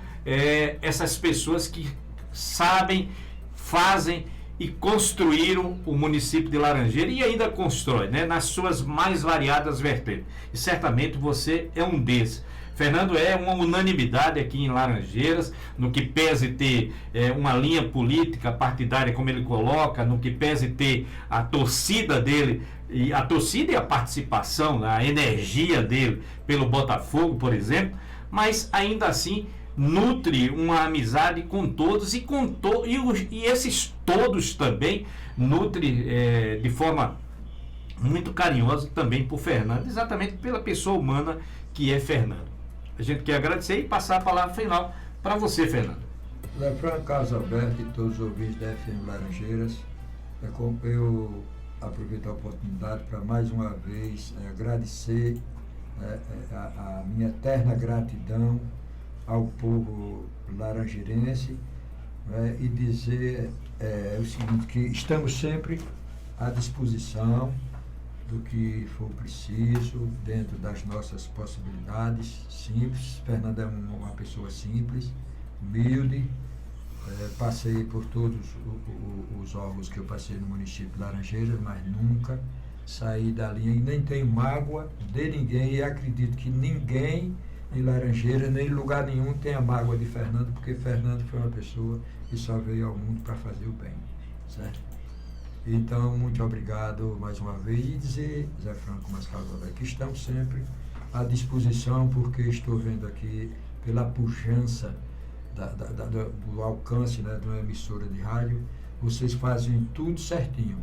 essas pessoas que sabem, fazem e construíram o município de Laranjeira e ainda constrói, né, nas suas mais variadas vertentes. E certamente você é um desses. Fernando é uma unanimidade aqui em Laranjeiras, no que pese ter uma linha política partidária, como ele coloca, no que pese ter a torcida dele, e a torcida e a participação, a energia dele pelo Botafogo, por exemplo, mas ainda assim nutre uma amizade com todos e esses todos também nutre de forma muito carinhosa também por Fernando, exatamente pela pessoa humana que é Fernando. A gente quer agradecer e passar a palavra final para você, Fernando. Zé Franco, Carlos Alberto e todos os ouvintes da FM Laranjeiras, eu aproveito a oportunidade para mais uma vez agradecer a minha eterna gratidão ao povo laranjeirense, e dizer o seguinte, que estamos sempre à disposição do que for preciso, dentro das nossas possibilidades, simples. Fernando é uma pessoa simples, humilde, passei por todos os órgãos que eu passei no município de Laranjeiras, mas nunca saí da linha e nem tenho mágoa de ninguém, e acredito que ninguém em Laranjeiras, nem em lugar nenhum, tenha mágoa de Fernando, porque Fernando foi uma pessoa que só veio ao mundo para fazer o bem, certo? Então, muito obrigado mais uma vez, e dizer, Zé Franco, mas Carlos Alberto, que estamos sempre à disposição, porque estou vendo aqui pela pujança do alcance, né, de uma emissora de rádio, vocês fazem tudo certinho.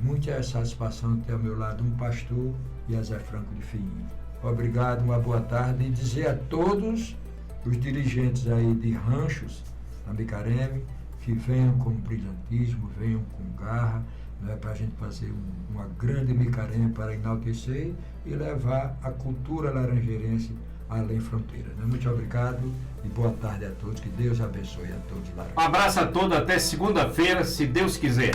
Muita satisfação ter ao meu lado um pastor e a Zé Franco de Fiinho. Obrigado, uma boa tarde, e dizer a todos os dirigentes aí de ranchos na Micareme que venham com brilhantismo, venham com garra, né, para a gente fazer uma grande Micareme para enaltecer e levar a cultura laranjeirense além fronteiras. Né? Muito obrigado e boa tarde a todos, que Deus abençoe a todos. Um abraço a todos, até segunda-feira, se Deus quiser.